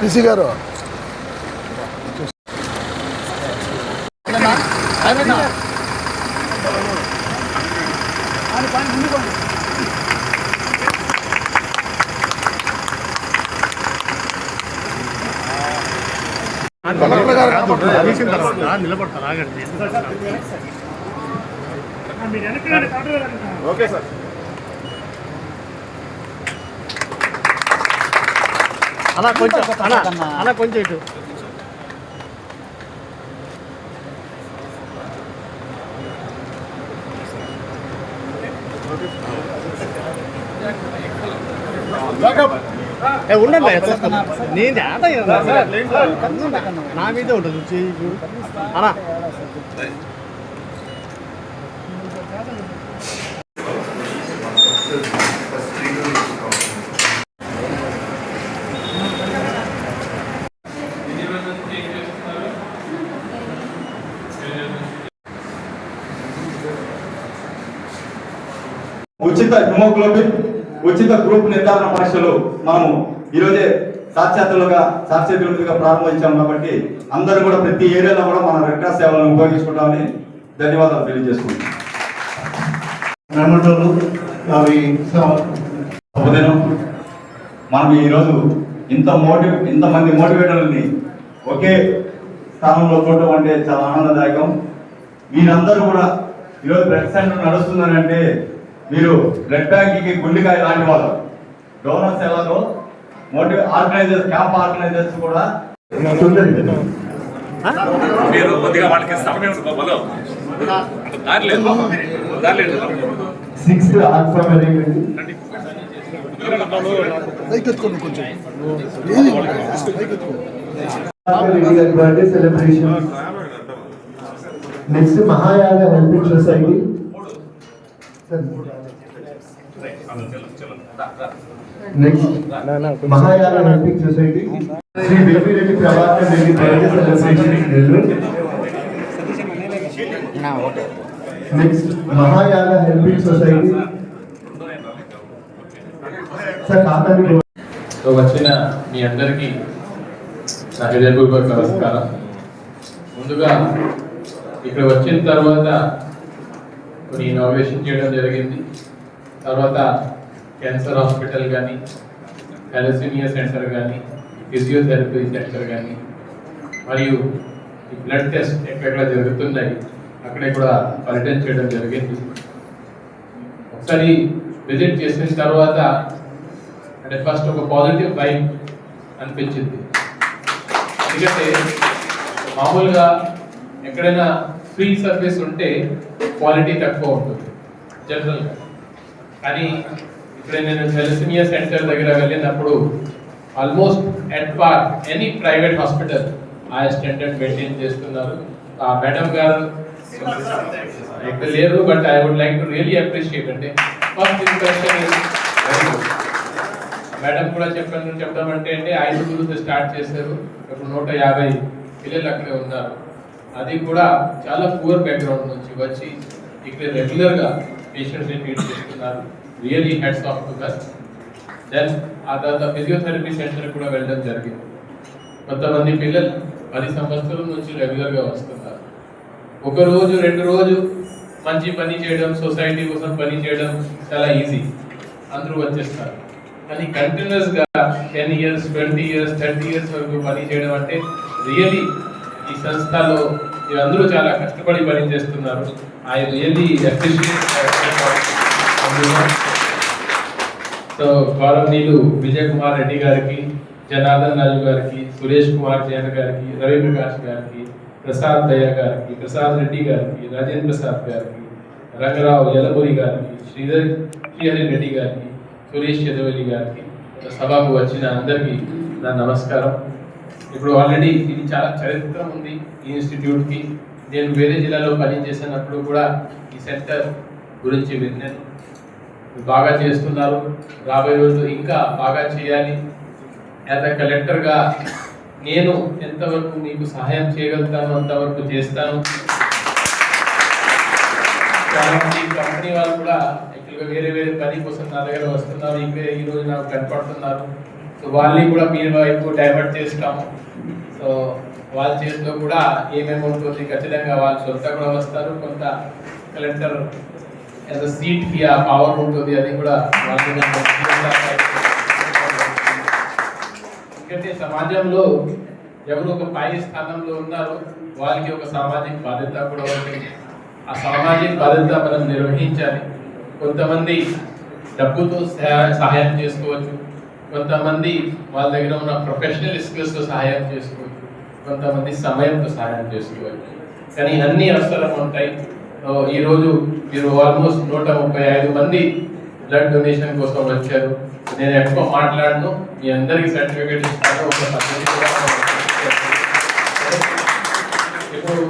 CC గారు నిలబడతారు ఆగండి. Okay sir. అలా కొంచెం అలా కొంచెం ఇటు ఉండండి. నేను నా మీద ఉంటుంది అలా. ఉచిత హిమోగ్లోబిన్, ఉచిత గ్రూప్ నిర్ధారణ పరీక్షలు మనము ఈరోజే సాక్షాత్తులుగా ప్రారంభించాము. కాబట్టి అందరూ కూడా ప్రతి ఏరియాలో కూడా మన రెడ్ క్రాస్ సేవలను ఉపయోగించుకుంటామని ధన్యవాదాలు తెలియజేసుకుంటాం. మనం ఈరోజు ఇంతమంది మోటివేటర్ని ఒకే స్థానంలో చూడటం అంటే చాలా ఆనందదాయకం. మీరందరూ కూడా ఈరోజు బ్లడ్ సెంటర్ నడుస్తుందనంటే మీరు బ్లడ్ బ్యాంక్కి గుండెకాయ లాంటి వాళ్ళు. డోనర్స్ ఎలాగో ఆర్గనైజర్స్, క్యాంప్ ఆర్గనైజర్స్ కూడా మీరు కొద్దిగా వాళ్ళకి సమయం birthday celebration. Next Mahayaga helping society. Next Mahayaga helping society Shri Vemireddy Prabhakar Reddy birthday celebration Nellore. Next Mahayaga helping society. Sir కాకండి. వచ్చిన మీ అందరికీ నా హృదయపూర్వక నమస్కారం. ముందుగా ఇక్కడ వచ్చిన తర్వాత కొన్ని ఇన్నోవేషన్ చేయడం జరిగింది. తర్వాత క్యాన్సర్ హాస్పిటల్ కానీ, థాలసీమియా సెంటర్ కానీ, ఫిజియోథెరపీ సెంటర్ కానీ, మరియు ఈ బ్లడ్ టెస్ట్ ఎక్కడెక్కడ జరుగుతున్నాయి అక్కడే కూడా పర్యటన చేయడం జరిగింది. ఒకసారి విజిట్ చేసిన తర్వాత అంటే ఫస్ట్ ఒక పాజిటివ్ వైబ్ అనిపించింది. ఎందుకంటే మామూలుగా ఎక్కడైనా ఫ్రీ సర్వీస్ ఉంటే క్వాలిటీ తక్కువ ఉంటుంది జనరల్గా. కానీ ఇక్కడ నేను థాలసీమియా సెంటర్ దగ్గర వెళ్ళినప్పుడు almost at par any private hospital ఆ స్టాండర్డ్ మెయింటైన్ చేస్తున్నారు. ఆ మేడం గారు ఇక్కడ లేరు, but I would like to really appreciate. అంటే first impression very good. Madam కూడా చెప్తామంటే అంటే 5 గురుతో స్టార్ట్ చేశారు. ఇప్పుడు 150 పిల్లలు అక్కడే ఉన్నారు. అది కూడా చాలా పూర్ బ్యాక్గ్రౌండ్ నుంచి వచ్చి ఇక్కడ రెగ్యులర్గా పేషెంట్స్ని ట్రీట్ చేస్తున్నారు. Really heads off to that. Then ఆ తర్వాత ఫిజియోథెరపీ సెంటర్ కూడా వెళ్ళడం జరిగింది. కొంతమంది పిల్లలు 10 సంవత్సరాల నుంచి రెగ్యులర్గా వస్తున్నారు. ఒక రోజు 2 రోజు మంచి పని చేయడం, సొసైటీ కోసం పని చేయడం చాలా ఈజీ, అందరూ వచ్చేస్తారు. కానీ కంటిన్యూస్గా 10 years, 20 years, 30 years వరకు పని చేయడం అంటే రియలీ ఈ సంస్థలో అందరూ చాలా కష్టపడి పని చేస్తున్నారు. I really appreciate. సో గౌరవనీయులు విజయ్ కుమార్ రెడ్డి గారికి, జనార్దన్ రాజు గారికి, సురేష్ కుమార్ జైన్ గారికి, రవి ప్రకాష్ గారికి, ప్రసాద్ దయ్య గారికి, ప్రసాద్ రెడ్డి గారికి, రాజేంద్ర ప్రసాద్ గారికి, రంగరావు యలమూరి గారికి, శ్రీహరి రెడ్డి గారికి, సురేష్ యదవల్లి గారికి, సభకు వచ్చిన అందరికీ నా నమస్కారం. ఇప్పుడు ఆల్రెడీ ఇది చాలా చరిత్ర ఉంది ఈ ఇన్స్టిట్యూట్కి. నేను వేరే జిల్లాలో పనిచేసినప్పుడు కూడా ఈ సెంటర్ గురించి విన్నాను. బాగా చేస్తున్నారు. రాబోయే రోజులు ఇంకా బాగా చేయాలి. యాజ్ అ కలెక్టర్గా నేను ఎంతవరకు మీకు సహాయం చేయగలుగుతాను అంతవరకు చేస్తాను. చాలామంది కంపెనీ వాళ్ళు కూడా యాక్చువల్గా వేరే పని కోసం నా దగ్గర వస్తున్నారు. ఇక్కడే ఈరోజు నాకు కనపడుతున్నారు. సో వాళ్ళని కూడా మీ వైపు డైవర్ట్ చేస్తాము. సో వాళ్ళ చేతిలో కూడా ఏమేమి ఉంటుంది ఖచ్చితంగా వాళ్ళు సొంత కూడా వస్తారు, కొంత కలెక్టర్ యాజ్ అ సీట్కి ఆ పవర్ ఉంటుంది, అది కూడా ఎందుకంటే సమాజంలో ఎవరు ఒక పై స్థానంలో ఉన్నారో వాళ్ళకి ఒక సామాజిక బాధ్యత కూడా ఉంటుంది. ఆ సామాజిక బాధ్యత మనం నిర్వహించాలి. కొంతమంది డబ్బుతో సహాయం చేసుకోవచ్చు, కొంతమంది వాళ్ళ దగ్గర ఉన్న ప్రొఫెషనల్ స్కిల్స్తో సహాయం చేసుకోవచ్చు, కొంతమంది సమయంతో సహాయం చేసుకోవచ్చు. కానీ అన్ని అవసరం ఉంటాయి. ఈరోజు మీరు ఆల్మోస్ట్ 135 మంది బ్లడ్ డొనేషన్ కోసం వచ్చారు. నేను ఎక్కువ మాట్లాడను, మీ అందరికి సర్టిఫికేట్ ఇస్తాను. ఒక పద్ధతి కూడా ఇప్పుడు